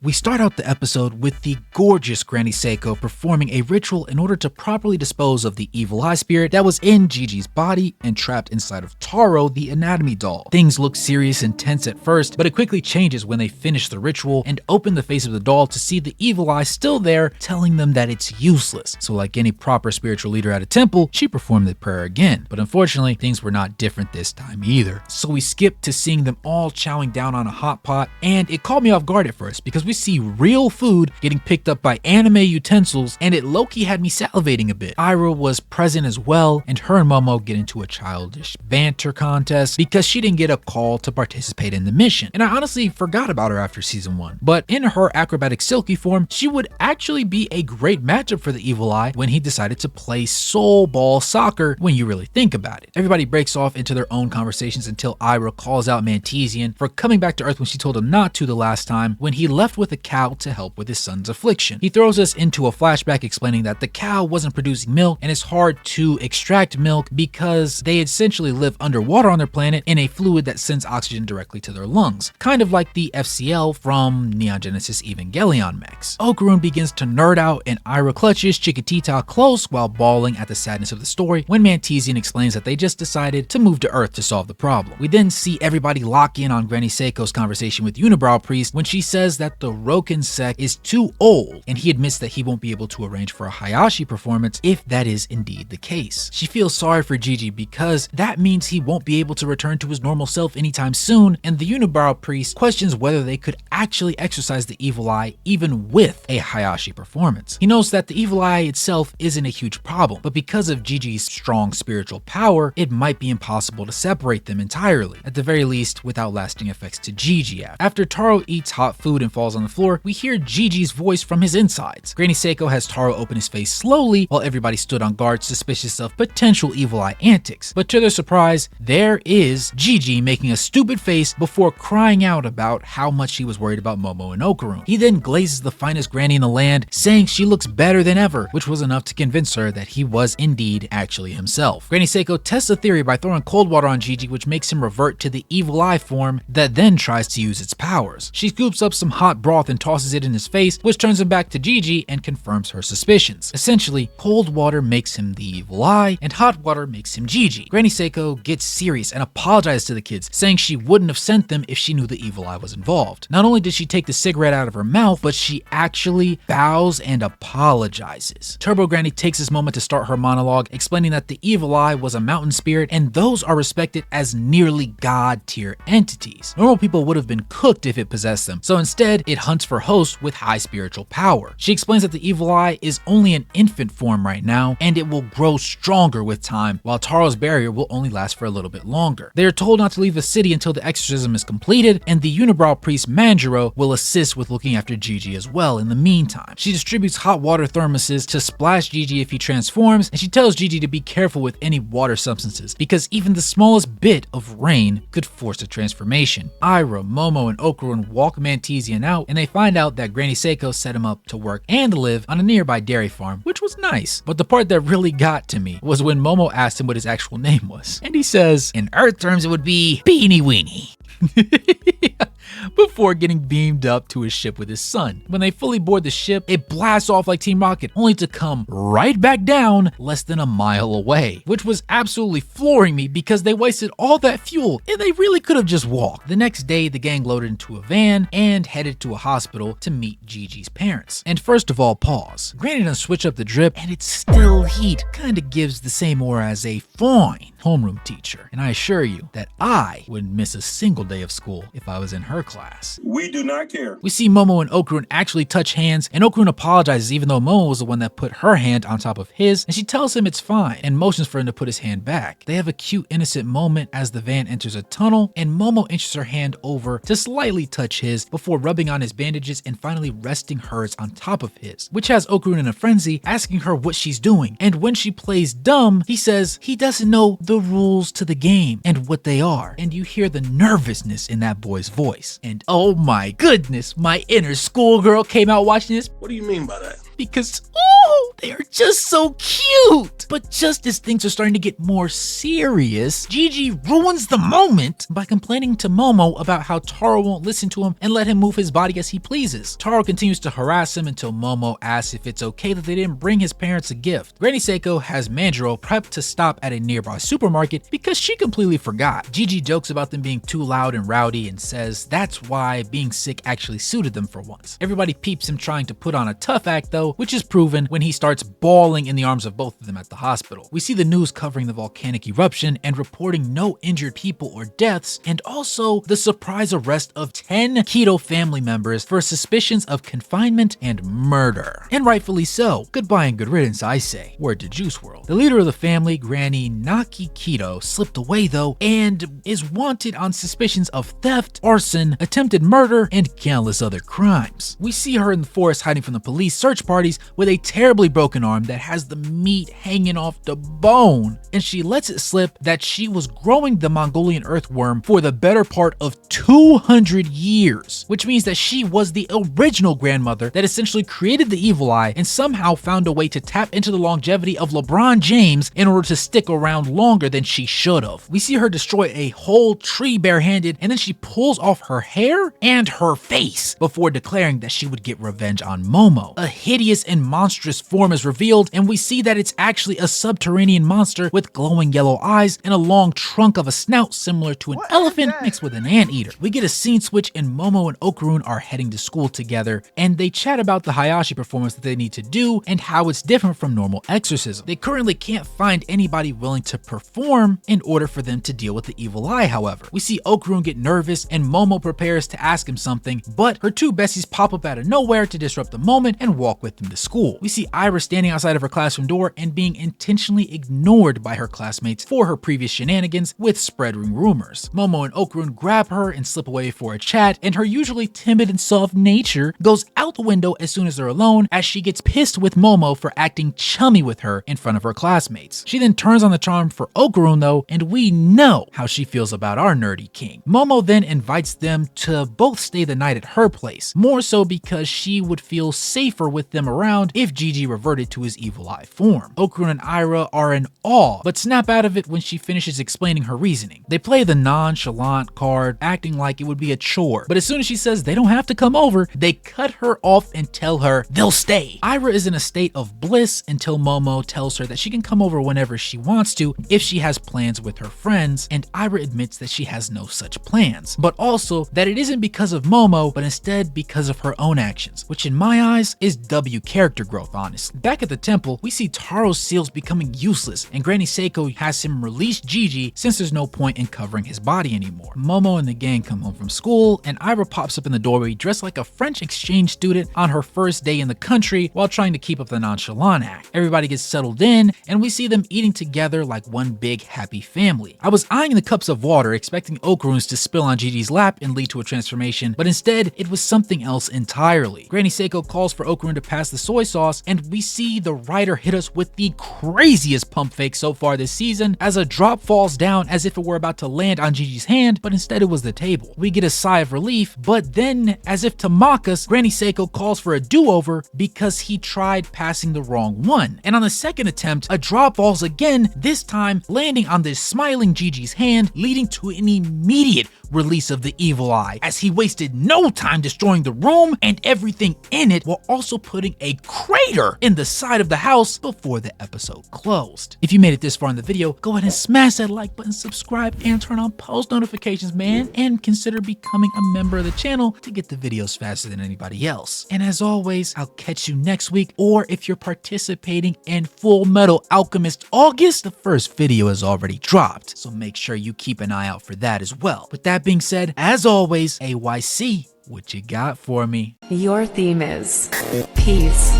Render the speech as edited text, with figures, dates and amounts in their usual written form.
We start out the episode with the gorgeous Granny Seiko performing a ritual in order to properly dispose of the evil eye spirit that was in Gigi's body and trapped inside of Taro, the anatomy doll. Things look serious and tense at first, but it quickly changes when they finish the ritual and open the face of the doll to see the evil eye still there, telling them that it's useless. So like any proper spiritual leader at a temple, she performed the prayer again. But unfortunately, things were not different this time either. So we skip to seeing them all chowing down on a hot pot, and it caught me off guard at first because we see real food getting picked up by anime utensils, and it low-key had me salivating a bit. Ira was present as well, and her and Momo get into a childish banter contest because she didn't get a call to participate in the mission. And I honestly forgot about her after season 1. But in her acrobatic silky form, she would actually be a great matchup for the evil eye when he decided to play soul ball soccer when you really think about it. Everybody breaks off into their own conversations until Ira calls out Mantesian for coming back to Earth when she told him not to the last time, when he left with a cow to help with his son's affliction. He throws us into a flashback explaining that the cow wasn't producing milk, and it's hard to extract milk because they essentially live underwater on their planet in a fluid that sends oxygen directly to their lungs, kind of like the FCL from Neon Genesis Evangelion mechs. Okarun begins to nerd out, and Ira clutches Chiquitita close while bawling at the sadness of the story when Mantesian explains that they just decided to move to Earth to solve the problem. We then see everybody lock in on Granny Seiko's conversation with Unibrow Priest when she says that the Roken sect is too old, and he admits that he won't be able to arrange for a Hayashi performance if that is indeed the case. She feels sorry for Gigi because that means he won't be able to return to his normal self anytime soon, and the Unibrow Priest questions whether they could actually exorcise the evil eye even with a Hayashi performance. He knows that the evil eye itself isn't a huge problem, but because of Gigi's strong spiritual power, it might be impossible to separate them entirely, at the very least without lasting effects to Gigi. After Taro eats hot food and falls on the floor, we hear Gigi's voice from his insides. Granny Seiko has Taro open his face slowly while everybody stood on guard, suspicious of potential evil eye antics. But to their surprise, there is Gigi making a stupid face before crying out about how much he was worried about Momo and Okarun. He then glazes the finest granny in the land, saying she looks better than ever, which was enough to convince her that he was indeed actually himself. Granny Seiko tests the theory by throwing cold water on Gigi, which makes him revert to the evil eye form that then tries to use its powers. She scoops up some hot broth and tosses it in his face, which turns him back to Gigi and confirms her suspicions. Essentially, cold water makes him the evil eye, and hot water makes him Gigi. Granny Seiko gets serious and apologizes to the kids, saying she wouldn't have sent them if she knew the evil eye was involved. Not only did she take the cigarette out of her mouth, but she actually bows and apologizes. Turbo Granny takes this moment to start her monologue, explaining that the evil eye was a mountain spirit, and those are respected as nearly god-tier entities. Normal people would have been cooked if it possessed them, so instead, it hunts for hosts with high spiritual power. She explains that the evil eye is only an infant form right now, and it will grow stronger with time, while Taro's barrier will only last for a little bit longer. They are told not to leave the city until the exorcism is completed, and the Unibrow priest Manjiro will assist with looking after Gigi as well in the meantime. She distributes hot water thermoses to splash Gigi if he transforms, and she tells Gigi to be careful with any water substances, because even the smallest bit of rain could force a transformation. Ira, Momo, and Okarun walk Mantesian out, and they find out that Granny Seiko set him up to work and live on a nearby dairy farm, which was nice. But the part that really got to me was when Momo asked him what his actual name was, and he says, in Earth terms it would be Beanie Weenie. Before getting beamed up to his ship with his son. When they fully board the ship, it blasts off like Team Rocket, only to come right back down less than a mile away, which was absolutely flooring me because they wasted all that fuel and they really could have just walked. The next day, the gang loaded into a van and headed to a hospital to meet Gigi's parents. And first of all, pause. Granny done switch up the drip and it's still heat. Kinda gives the same aura as a fine homeroom teacher. And I assure you that I wouldn't miss a single day of school if I was in her class. We do not care. We see Momo and Okarun actually touch hands, and Okarun apologizes even though Momo was the one that put her hand on top of his, and she tells him it's fine and motions for him to put his hand back. They have a cute innocent moment as the van enters a tunnel, and Momo inches her hand over to slightly touch his before rubbing on his bandages and finally resting hers on top of his, which has Okarun in a frenzy, asking her what she's doing. And when she plays dumb, he says he doesn't know the rules to the game and what they are, and you hear the nervousness in that boy's voice. And oh my goodness, my inner schoolgirl came out watching this. What do you mean by that? because, ooh, they are just so cute. But just as things are starting to get more serious, Gigi ruins the moment by complaining to Momo about how Taro won't listen to him and let him move his body as he pleases. Taro continues to harass him until Momo asks if it's okay that they didn't bring his parents a gift. Granny Seiko has Manjiro prepped to stop at a nearby supermarket because she completely forgot. Gigi jokes about them being too loud and rowdy and says that's why being sick actually suited them for once. Everybody peeps him trying to put on a tough act though, which is proven when he starts bawling in the arms of both of them at the hospital. We see the news covering the volcanic eruption and reporting no injured people or deaths, and also the surprise arrest of 10 Keto family members for suspicions of confinement and murder. And rightfully so. Goodbye and good riddance, I say. Word to Juice WRLD. The leader of the family, Granny Naki Keto, slipped away though and is wanted on suspicions of theft, arson, attempted murder, and countless other crimes. We see her in the forest hiding from the police search parties with a terribly broken arm that has the meat hanging off the bone, and she lets it slip that she was growing the Mongolian earthworm for the better part of 200 years, which means that she was the original grandmother that essentially created the evil eye and somehow found a way to tap into the longevity of LeBron James in order to stick around longer than she should have. We see her destroy a whole tree barehanded, and then she pulls off her hair and her face before declaring that she would get revenge on Momo. A hideous and monstrous form is revealed, and we see that it's actually a subterranean monster with glowing yellow eyes and a long trunk of a snout similar to an elephant mixed with an anteater. We get a scene switch and Momo and Okarun are heading to school together, and they chat about the Hayashi performance that they need to do and how it's different from normal exorcism. They currently can't find anybody willing to perform in order for them to deal with the evil eye, however. We see Okarun get nervous and Momo prepares to ask him something, but her two besties pop up out of nowhere to disrupt the moment and walk with them to school. We see Ira standing outside of her classroom door and being intentionally ignored by her classmates for her previous shenanigans with spreading rumors. Momo and Okarun grab her and slip away for a chat, and her usually timid and soft nature goes out the window as soon as they're alone, as she gets pissed with Momo for acting chummy with her in front of her classmates. She then turns on the charm for Okarun though, and we know how she feels about our nerdy king. Momo then invites them to both stay the night at her place, more so because she would feel safer with them around if Gigi reverted to his evil eye form. Okarun and Ira are in awe, but snap out of it when she finishes explaining her reasoning. They play the nonchalant card, acting like it would be a chore, but as soon as she says they don't have to come over, they cut her off and tell her they'll stay. Ira is in a state of bliss until Momo tells her that she can come over whenever she wants to if she has plans with her friends, and Ira admits that she has no such plans, but also that it isn't because of Momo, but instead because of her own actions, which in my eyes is W character growth, honestly. Back at the temple, we see Taro's seals becoming useless, and Granny Seiko has him release Gigi since there's no point in covering his body anymore. Momo and the gang come home from school, and Ira pops up in the doorway dressed like a French exchange student on her first day in the country while trying to keep up the nonchalant act. Everybody gets settled in, and we see them eating together like one big happy family. I was eyeing the cups of water, expecting Okarun's to spill on Gigi's lap and lead to a transformation, but instead it was something else entirely. Granny Seiko calls for Okarun to pass the soy sauce, and we see the writer hit us with the craziest pump fake so far this season as a drop falls down as if it were about to land on Gigi's hand, but instead it was the table. We get a sigh of relief, but then, as if to mock us, Granny Seiko calls for a do-over because he tried passing the wrong one. And on the second attempt, a drop falls again, this time landing on this smiling Gigi's hand, leading to an immediate release of the evil eye, as he wasted no time destroying the room and everything in it while also putting a crater in the side of the house before the episode closed. If you made it this far in the video, go ahead and smash that like button, subscribe, and turn on post notifications, man, and consider becoming a member of the channel to get the videos faster than anybody else. And as always, I'll catch you next week, or if you're participating in Full Metal Alchemist August, the first video is already dropped, so make sure you keep an eye out for that as well. With that being said, as always, AYC, what you got for me? Your theme is peace.